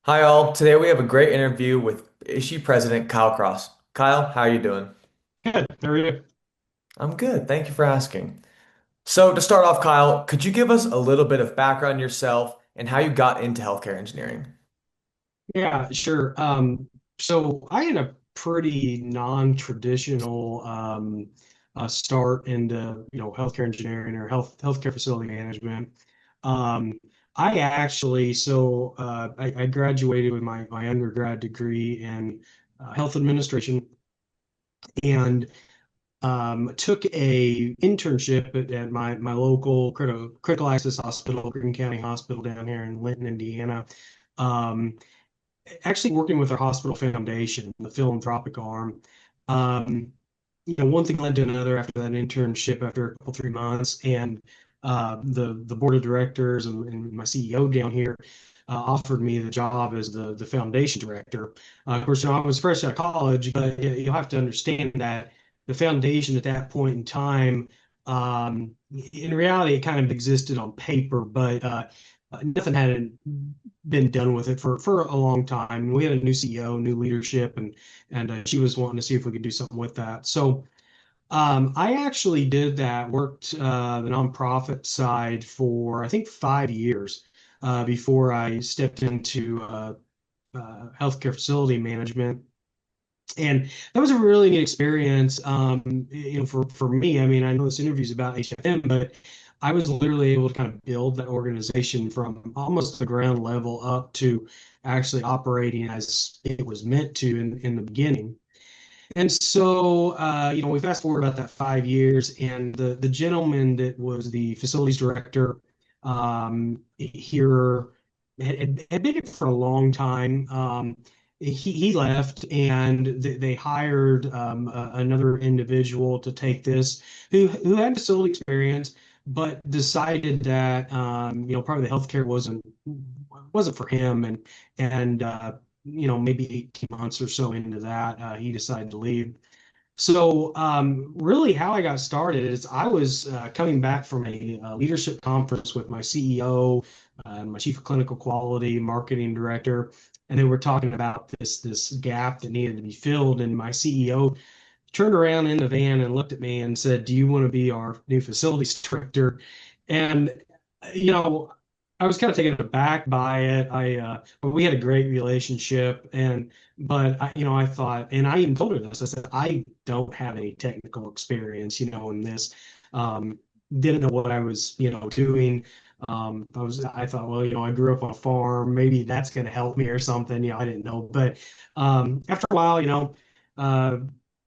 Hi all. Today we have a great interview with ISHE President Kyle Cross. Kyle, how are you doing? Good. How are you? I'm good. Thank you for asking. So to start off, Kyle, could you give us a little bit of background on yourself and how you got into healthcare engineering? Yeah, sure. So I had a pretty non-traditional start into healthcare engineering or healthcare facility management. Um, I actually I graduated with my undergrad degree in health administration and took a internship at my local critical access hospital, Green County Hospital down here in Linton, Indiana. Um, Actually working with our hospital foundation, the philanthropic arm. Um, One thing led to another after that internship, after a couple 3 months, and the board of directors and my CEO down here offered me the job as the foundation director. Of course, I was fresh out of college, but you'll have to understand that the foundation at that point in time, in reality, it kind of existed on paper, but nothing had been done with it for a long time. We had a new CEO, new leadership, and she was wanting to see if we could do something with that. So I actually did that, worked the nonprofit side for I think 5 years before I stepped into healthcare facility management. And that was a really neat experience. For me, I mean, I know this interview is about HFM, but I was literally able to kind of build that organization from almost the ground level up to actually operating as it was meant to in the beginning. And so, we fast forward about that 5 years, and the gentleman that was the facilities director here had been here for a long time. He left, and they hired another individual to take this, who had facility experience, but decided that probably the healthcare wasn't for him, and maybe 18 months or so into that, he decided to leave. So, really, how I got started is I was coming back from a leadership conference with my CEO, my chief of clinical quality, marketing director, and they were talking about this gap that needed to be filled. And my CEO turned around in the van and looked at me and said, "Do you want to be our new facilities director?" And you know, I was kind of taken aback by it. But we had a great relationship, but I thought, and I even told her this. I said, I don't have any technical experience, in this. Um, didn't know what I was, doing. I thought, well, I grew up on a farm. Maybe that's going to help me or something. I didn't know. But after a while, uh,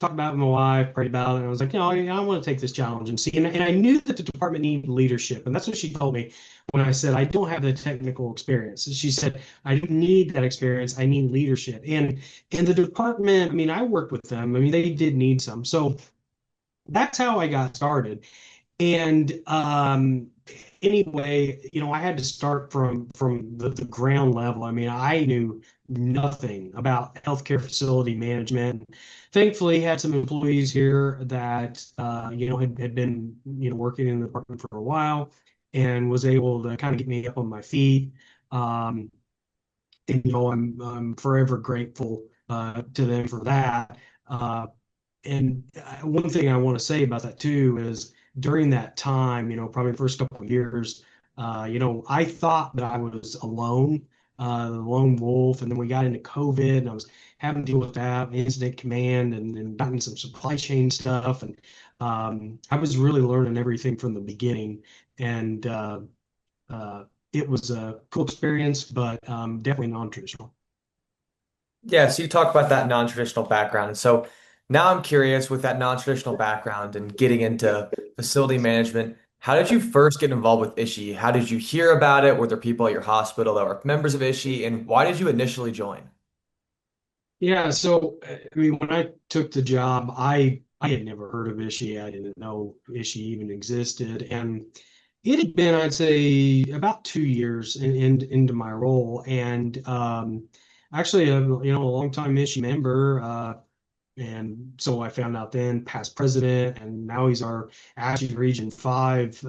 talked about it with my wife, prayed about it, and I was like, I want to take this challenge and see. And I knew that the department needed leadership, and that's what she told me when I said I don't have the technical experience. She said I don't need that experience. I need leadership. And the department, I mean, I worked with them. I mean, they did need some. So that's how I got started. And anyway, I had to start from the ground level. I mean, I knew nothing about healthcare facility management. Thankfully, had some employees here that had been working in the department for a while and was able to kind of get me up on my feet. Um, and I'm forever grateful to them for that. Uh, and one thing I want to say about that too is during that time, probably the first couple of years, I thought that I was alone, the lone wolf, and then we got into COVID, and I was having to deal with that, incident command, and gotten some supply chain stuff, and I was really learning everything from the beginning, and uh, it was a cool experience, but definitely non-traditional. Yeah, so you talk about that non-traditional background. And so now I'm curious with that non-traditional background and getting into facility management, how did you first get involved with ISHE? How did you hear about it? Were there people at your hospital that were members of ISHE? And why did you initially join? Yeah, so I mean, when I took the job, I had never heard of ISHE. I didn't know ISHE even existed, and it had been, I'd say, about 2 years into my role, and actually, a long time ISHE member, and so I found out then, past president, and now he's our ASHE Region 5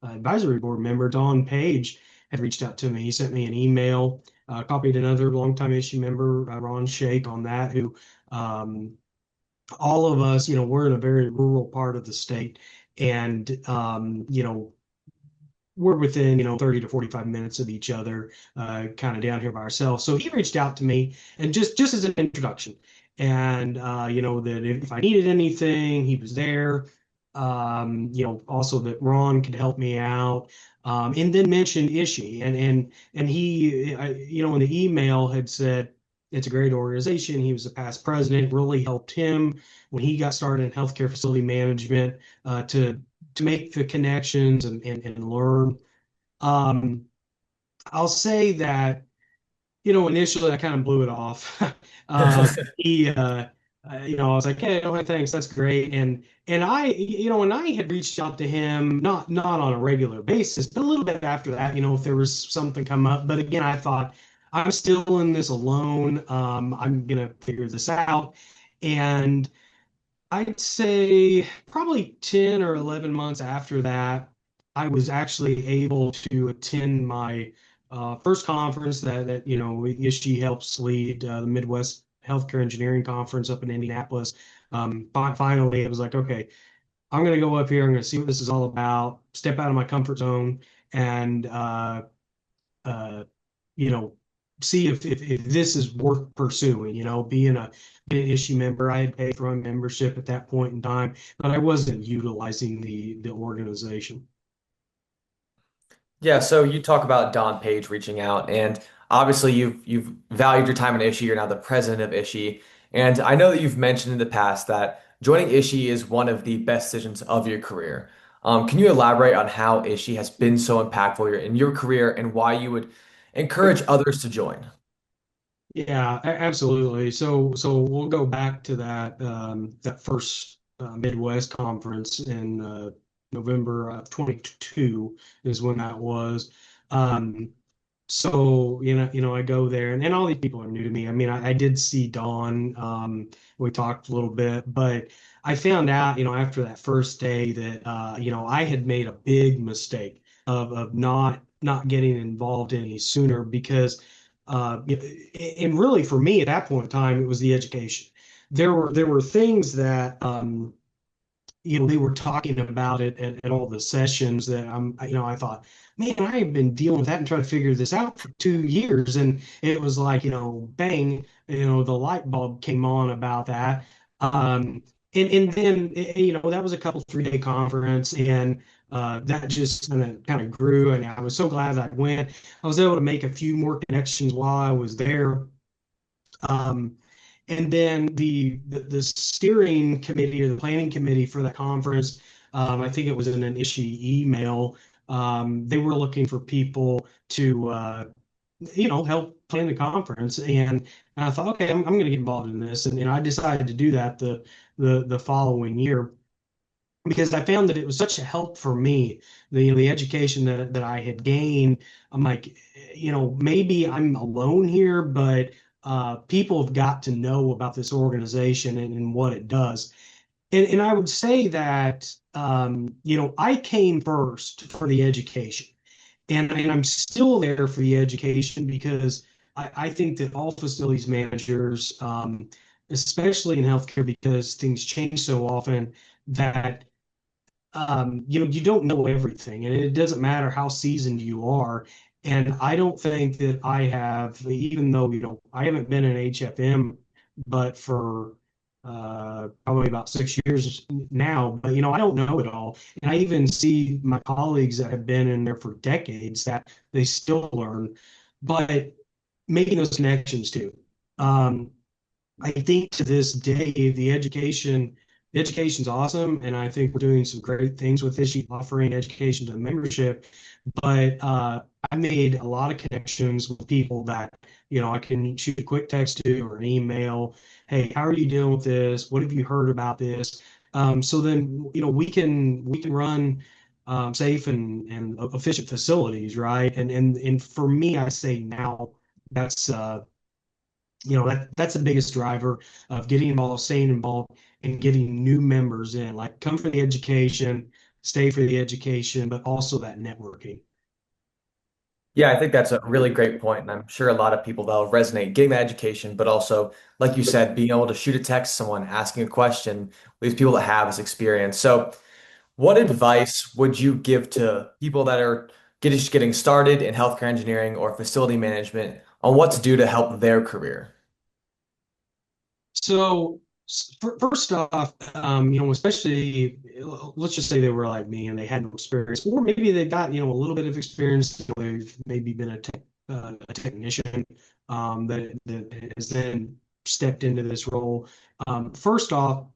advisory board member, Don Page. had reached out to me. He sent me an email, copied another longtime issue member, Ron Shake, on that, who all of us, we're in a very rural part of the state. And, we're within, 30 to 45 minutes of each other, kind of down here by ourselves. So he reached out to me and just as an introduction. And that if I needed anything, he was there. Also that Ron could help me out. And then mentioned ISHE. And he, in the email had said it's a great organization. He was a past president, really helped him when he got started in healthcare facility management, to make the connections and learn. Um, I'll say that, initially I kind of blew it off. He, I was like, hey, no, thanks, that's great. And and I had reached out to him, not on a regular basis, but a little bit after that, if there was something come up. But again, I thought I'm still in this alone. I'm gonna figure this out. And I'd say probably 10 or 11 months after that, I was actually able to attend my first conference that ISHE helps lead, the Midwest Healthcare Engineering Conference up in Indianapolis. Finally, it was like, okay, I'm going to go up here. I'm going to see what this is all about, step out of my comfort zone, and uh, you know, see if this is worth pursuing. Being an issue member, I had paid for my membership at that point in time, but I wasn't utilizing the organization. Yeah, so you talk about Don Page reaching out, and obviously you've valued your time in ISHE. You're now the president of ISHE, and I know that you've mentioned in the past that joining ISHE is one of the best decisions of your career. Can you elaborate on how ISHE has been so impactful in your career and why you would encourage others to join? Yeah, absolutely. So we'll go back to that first Midwest conference in November of 22 is when that was. Um, So, I go there and all these people are new to me. I mean, I did see Dawn. We talked a little bit, but I found out, after that first day that, I had made a big mistake of not getting involved any sooner because, and really for me at that point in time, it was the education. There were things that, they were talking about it at all the sessions that I thought, man, I have been dealing with that and trying to figure this out for 2 years. And it was like, bang, the light bulb came on about that. And then, that was a couple 3-day conference and that just kind of grew. And I was so glad that I went. I was able to make a few more connections while I was there. Um, and then the steering committee or the planning committee for that conference, I think it was in an issue email. They were looking for people to help plan the conference, and I thought, okay, I'm going to get involved in this, and I decided to do that the following year because I found that it was such a help for me, the education that I had gained. I'm like, maybe I'm alone here, but people have got to know about this organization and what it does. And I would say that, I came first for the education. And I'm still there for the education because I think that all facilities managers, especially in healthcare, because things change so often, that you don't know everything, and it doesn't matter how seasoned you are. And I don't think that I have, even though, I haven't been in HFM, but for probably about 6 years now, but I don't know it all. And I even see my colleagues that have been in there for decades that they still learn, but making those connections too. Um, I think to this day, the education's awesome, and I think we're doing some great things with this, offering education to the membership. But I made a lot of connections with people that I can shoot a quick text to or an email. Hey, how are you dealing with this? What have you heard about this? So then we can run safe and efficient facilities, right? And for me, I say now that's that's the biggest driver of getting involved, staying involved, and getting new members in. Like, come for the education, stay for the education, but also that networking. Yeah, I think that's a really great point, and I'm sure a lot of people that'll resonate getting that education, but also, like you said, being able to shoot a text to someone, asking a question, these people that have this experience. So, what advice would you give to people that are just getting started in healthcare engineering or facility management on what to do to help their career? So first off, especially let's just say they were like me and they had no experience, or maybe they got a little bit of experience. They've maybe been a technician that has then stepped into this role. First off,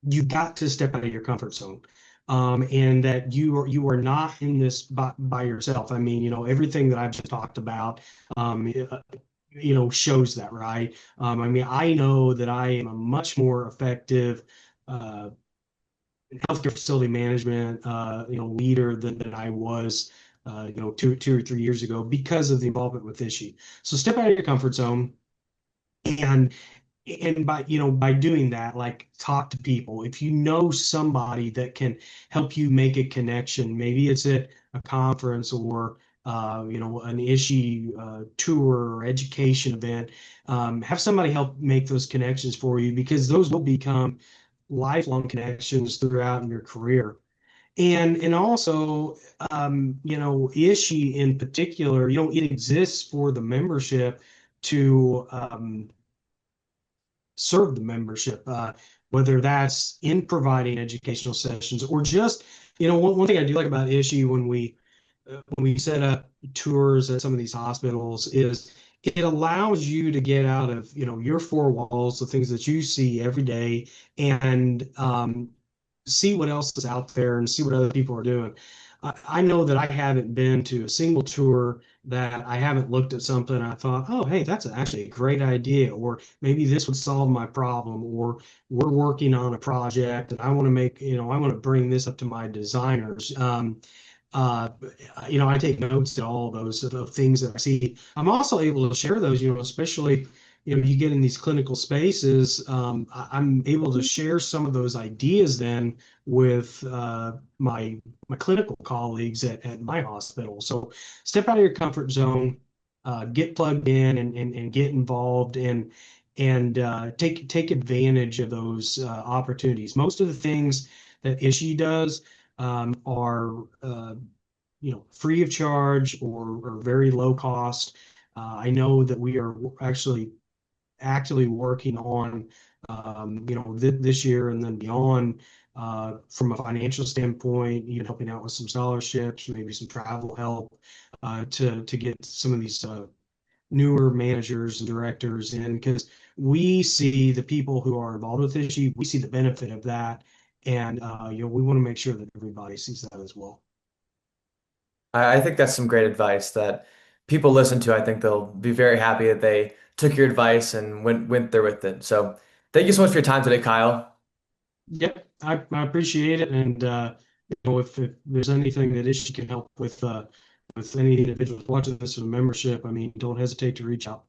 you've got to step out of your comfort zone. And that you are not in this by yourself. I mean, everything that I've just talked about, um, shows that, right? I mean, I know that I am a much more effective uh, healthcare facility management, leader than I was, 2 or 3 years ago because of the involvement with ISHE. So step out of your comfort zone, and by doing that, like, talk to people. If you know somebody that can help you make a connection, maybe it's at a conference or an issue tour or education event. Have somebody help make those connections for you, because those will become lifelong connections throughout your career. And also, ISHE in particular, it exists for the membership to serve the membership, whether that's in providing educational sessions or just, one thing I do like about ISHE when we set up tours at some of these hospitals is it allows you to get out of, your four walls, the things that you see every day, and see what else is out there and see what other people are doing. I know that I haven't been to a single tour that I haven't looked at something and I thought, oh, hey, that's actually a great idea, or maybe this would solve my problem, or we're working on a project and I want to I want to bring this up to my designers. Uh, I take notes to all those of things that I see. I'm also able to share those, especially, you get in these clinical spaces. I'm able to share some of those ideas then with my clinical colleagues at my hospital. So step out of your comfort zone, get plugged in and get involved and take advantage of those opportunities. Most of the things that ISHE does are free of charge or very low cost. I know that we are actually actively working on, this year and then beyond, from a financial standpoint, even helping out with some scholarships, maybe some travel help, to get some of these newer managers and directors in, because we see the people who are involved with this, we see the benefit of that, and we want to make sure that everybody sees that as well. I think that's some great advice that people listen to. I think they'll be very happy that they took your advice and went there with it. So, thank you so much for your time today, Kyle. Yep, I appreciate it, and if there's anything that ISHE can help with any individuals watching this with a membership, I mean, don't hesitate to reach out.